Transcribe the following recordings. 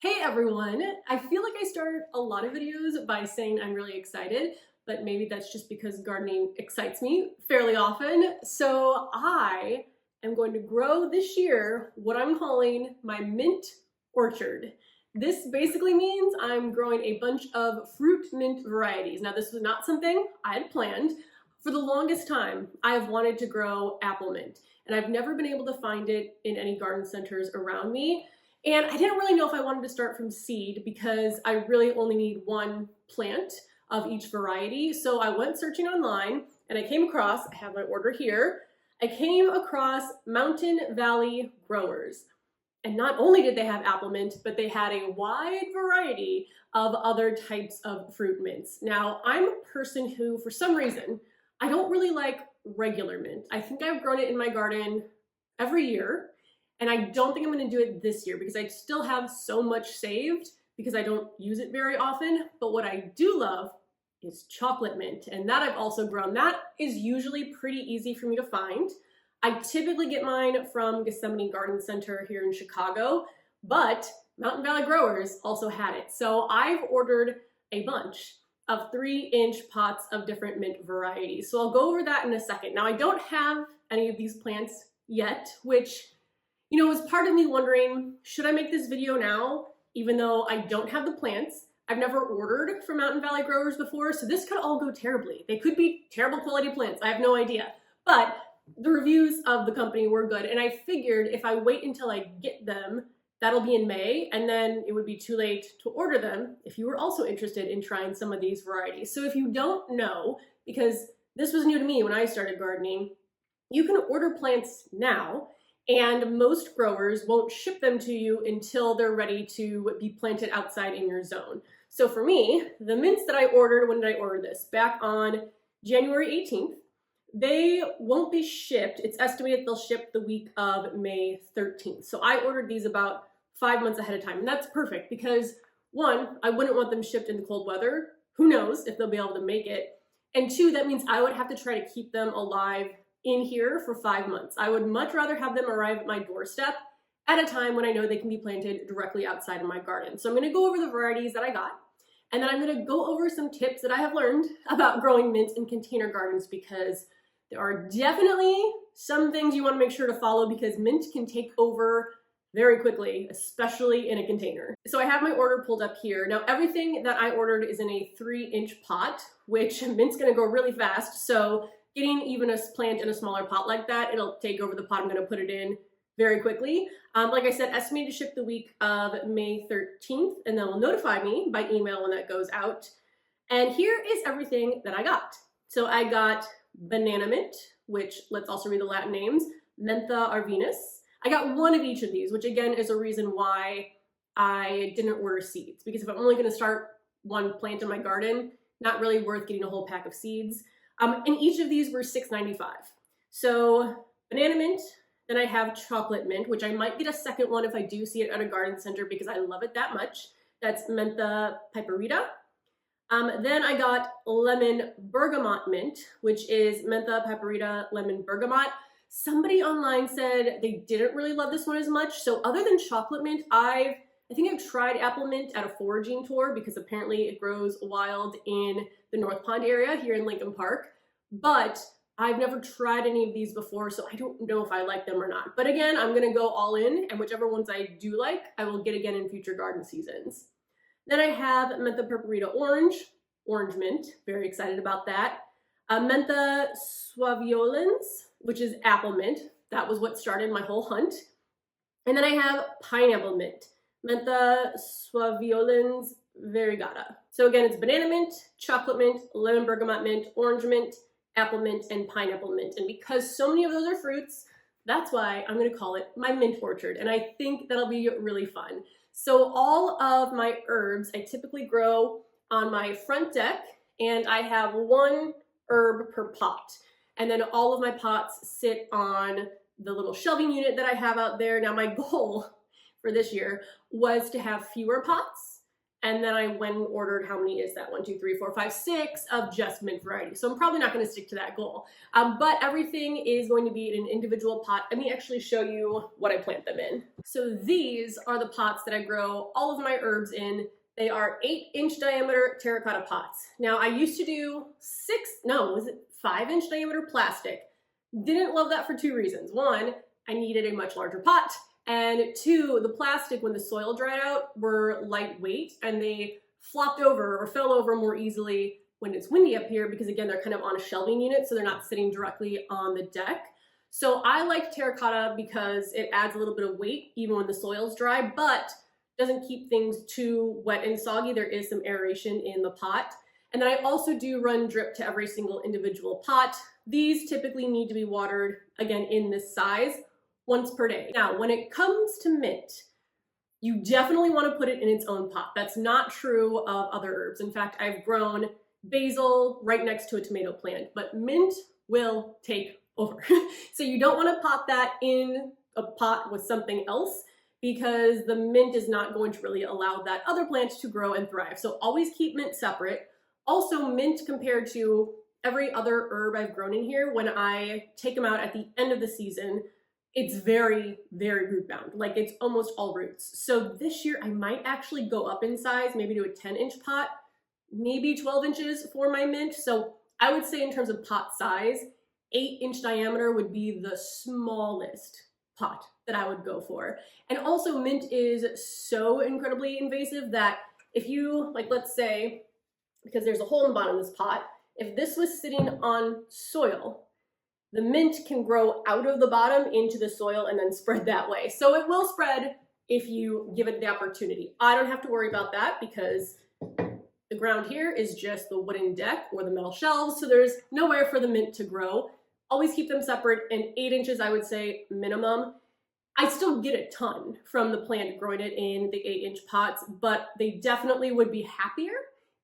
Hey everyone! I feel like I start a lot of videos by saying I'm really excited, but maybe that's just because gardening excites me fairly often. So I am going to grow this year what I'm calling my mint orchard. This basically means I'm growing a bunch of fruit mint varieties. Now this was not something I had planned. For the longest time, I have wanted to grow apple mint, and I've never been able to find it in any garden centers around me. And I didn't really know if I wanted to start from seed because I really only need one plant of each variety. So I went searching online and I came across, I have my order here, I came across Mountain Valley Growers. And not only did they have apple mint, but they had a wide variety of other types of fruit mints. Now, I'm a person who, for some reason, I don't really like regular mint. I think I've grown it in my garden every year, and I don't think I'm going to do it this year because I still have so much saved because I don't use it very often. But what I do love is chocolate mint, and that I've also grown. That is usually pretty easy for me to find. I typically get mine from Gethsemane Garden Center here in Chicago, but Mountain Valley Growers also had it. So I've ordered a bunch of 3-inch pots of different mint varieties. So I'll go over that in a second. Now I don't have any of these plants yet, which was part of me wondering, should I make this video now, even though I don't have the plants? I've never ordered from Mountain Valley Growers before, so this could all go terribly. They could be terrible quality plants, I have no idea. But the reviews of the company were good, and I figured if I wait until I get them, that'll be in May, and then it would be too late to order them if you were also interested in trying some of these varieties. So if you don't know, because this was new to me when I started gardening, you can order plants now, and most growers won't ship them to you until they're ready to be planted outside in your zone. So for me, the mints that I ordered, when did I order this? Back on January 18th. They won't be shipped. It's estimated they'll ship the week of May 13th. So I ordered these about 5 months ahead of time, and that's perfect because one, I wouldn't want them shipped in the cold weather. Who knows if they'll be able to make it? And two, that means I would have to try to keep them alive in here for 5 months. I would much rather have them arrive at my doorstep at a time when I know they can be planted directly outside of my garden. So I'm going to go over the varieties that I got, and then I'm going to go over some tips that I have learned about growing mint in container gardens, because there are definitely some things you want to make sure to follow because mint can take over very quickly, especially in a container. So I have my order pulled up here. Now everything that I ordered is in a 3-inch pot, which mint's going to go really fast. So getting even a plant in a smaller pot like that, it'll take over the pot I'm going to put it in very quickly. Like I said, estimated to ship the week of May 13th, and they'll notify me by email when that goes out. And here is everything that I got. So I got banana mint, which, let's also read the Latin names, Mentha arvenus. I got one of each of these, which again is a reason why I didn't order seeds, because if I'm only going to start one plant in my garden, not really worth getting a whole pack of seeds. And each of these were $6.95. So banana mint, then I have chocolate mint, which I might get a second one if I do see it at a garden center because I love it that much. That's Mentha piperita. Then I got lemon bergamot mint, which is Mentha piperita lemon bergamot. Somebody online said they didn't really love this one as much. So other than chocolate mint, I think I've tried apple mint at a foraging tour because apparently it grows wild in the North Pond area here in Lincoln Park, but I've never tried any of these before, so I don't know if I like them or not. But again, I'm gonna go all in, and whichever ones I do like, I will get again in future garden seasons. Then I have Mentha piperita orange mint, very excited about that. Mentha suaviolens, which is apple mint. That was what started my whole hunt. And then I have pineapple mint, Mentha suaviolens variegata. So again, it's banana mint, chocolate mint, lemon bergamot mint, orange mint, apple mint, and pineapple mint. And because so many of those are fruits, that's why I'm going to call it my mint orchard. And I think that'll be really fun. So all of my herbs I typically grow on my front deck, and I have one herb per pot. And then all of my pots sit on the little shelving unit that I have out there. Now my goal for this year was to have fewer pots And then I went and ordered, how many is that? 1, 2, 3, 4, 5, 6 of just mint variety. So I'm probably not going to stick to that goal. But everything is going to be in an individual pot. Let me actually show you what I plant them in. So these are the pots that I grow all of my herbs in. They are 8-inch diameter terracotta pots. Now I used to do 5-inch diameter plastic. Didn't love that for 2 reasons. 1, I needed a much larger pot. And 2, the plastic, when the soil dried out, were lightweight and they flopped over or fell over more easily when it's windy up here because, again, they're kind of on a shelving unit, so they're not sitting directly on the deck. So I like terracotta because it adds a little bit of weight even when the soil's dry, but doesn't keep things too wet and soggy. There is some aeration in the pot. And then I also do run drip to every single individual pot. These typically need to be watered, again, in this size, once per day. Now, when it comes to mint, you definitely want to put it in its own pot. That's not true of other herbs. In fact, I've grown basil right next to a tomato plant, but mint will take over. So you don't want to pot that in a pot with something else because the mint is not going to really allow that other plant to grow and thrive. So always keep mint separate. Also, mint compared to every other herb I've grown in here, when I take them out at the end of the season, it's very, very root bound. Like, it's almost all roots. So this year I might actually go up in size, maybe to a 10-inch pot, maybe 12 inches for my mint. So I would say in terms of pot size, 8-inch diameter would be the smallest pot that I would go for. And also, mint is so incredibly invasive that if you, like, let's say, because there's a hole in the bottom of this pot, if this was sitting on soil, the mint can grow out of the bottom into the soil and then spread that way. So it will spread if you give it the opportunity. I don't have to worry about that because the ground here is just the wooden deck or the metal shelves, so there's nowhere for the mint to grow. Always keep them separate, and 8 inches, I would say, minimum. I still get a ton from the plant growing it in the 8-inch pots, but they definitely would be happier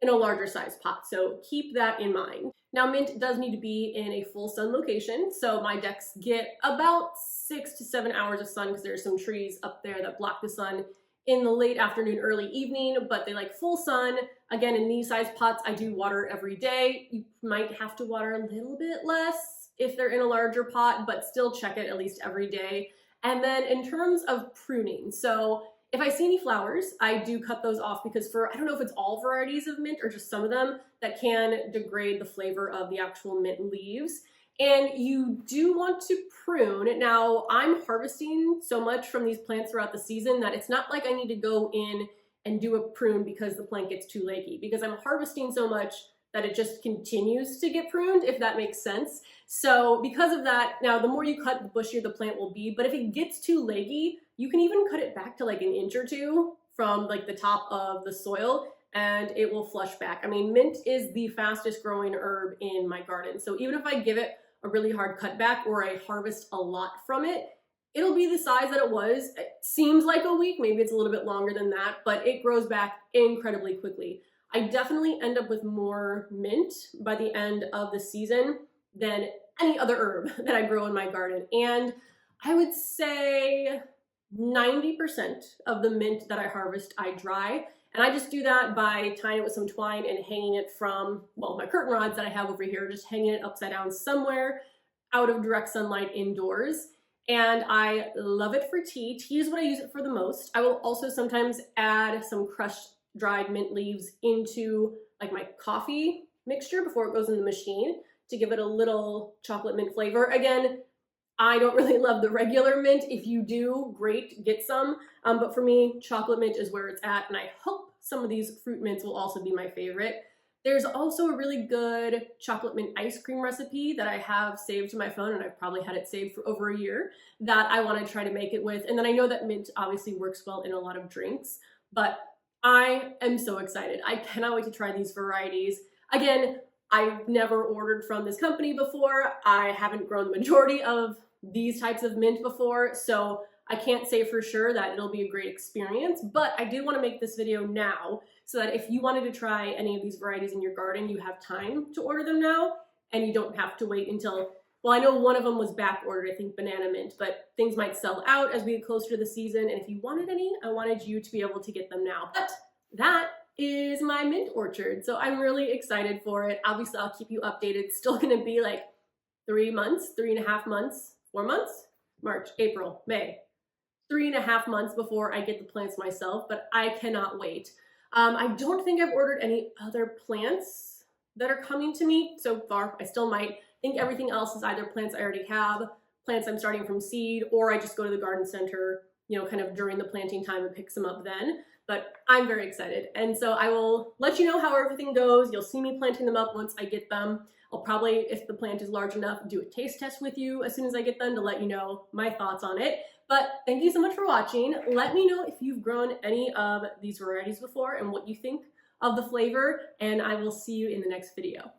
in a larger size pot, so keep that in mind. Now, mint does need to be in a full sun location, so my decks get about 6 to 7 hours of sun because there's some trees up there that block the sun in the late afternoon, early evening, but they like full sun. Again, in these size pots, I do water every day. You might have to water a little bit less if they're in a larger pot, but still check it at least every day. And then in terms of pruning, so if I see any flowers, I do cut those off because I don't know if it's all varieties of mint or just some of them, that can degrade the flavor of the actual mint leaves. And you do want to prune. Now, I'm harvesting so much from these plants throughout the season that it's not like I need to go in and do a prune because the plant gets too leggy, because I'm harvesting so much that it just continues to get pruned, if that makes sense. So because of that, now the more you cut, the bushier the plant will be, but if it gets too leggy, you can even cut it back to like 1 inch or 2 from like the top of the soil and it will flush back. I mean, mint is the fastest growing herb in my garden. So even if I give it a really hard cutback or I harvest a lot from it, it'll be the size that it was. It seems like a week, maybe it's a little bit longer than that, but it grows back incredibly quickly. I definitely end up with more mint by the end of the season than any other herb that I grow in my garden. And I would say 90% of the mint that I harvest, I dry. And I just do that by tying it with some twine and hanging it from, well, my curtain rods that I have over here, just hanging it upside down somewhere out of direct sunlight indoors. And I love it for tea. Tea is what I use it for the most. I will also sometimes add some crushed dried mint leaves into like my coffee mixture before it goes in the machine to give it a little chocolate mint flavor. Again, I don't really love the regular mint. If you do, great, get some. But for me, chocolate mint is where it's at, and I hope some of these fruit mints will also be my favorite. There's also a really good chocolate mint ice cream recipe that I have saved to my phone, and I've probably had it saved for over a year, that I want to try to make it with. And then I know that mint obviously works well in a lot of drinks, but I am so excited. I cannot wait to try these varieties. Again, I've never ordered from this company before. I haven't grown the majority of these types of mint before, so I can't say for sure that it'll be a great experience, but I do want to make this video now so that if you wanted to try any of these varieties in your garden, you have time to order them now and you don't have to wait until, well, I know one of them was back ordered, I think banana mint, but things might sell out as we get closer to the season, and if you wanted any, I wanted you to be able to get them now. But that is my mint orchard. So I'm really excited for it. Obviously, I'll keep you updated. It's still gonna be like 3 months, 3.5 months, 4 months, March, April, May. 3.5 months before I get the plants myself, but I cannot wait. I don't think I've ordered any other plants that are coming to me so far. I still might. I think everything else is either plants I already have, plants I'm starting from seed, or I just go to the garden center, you know, kind of during the planting time and pick some up then. But I'm very excited. And so I will let you know how everything goes. You'll see me planting them up once I get them. I'll probably, if the plant is large enough, do a taste test with you as soon as I get them to let you know my thoughts on it. But thank you so much for watching. Let me know if you've grown any of these varieties before and what you think of the flavor, and I will see you in the next video.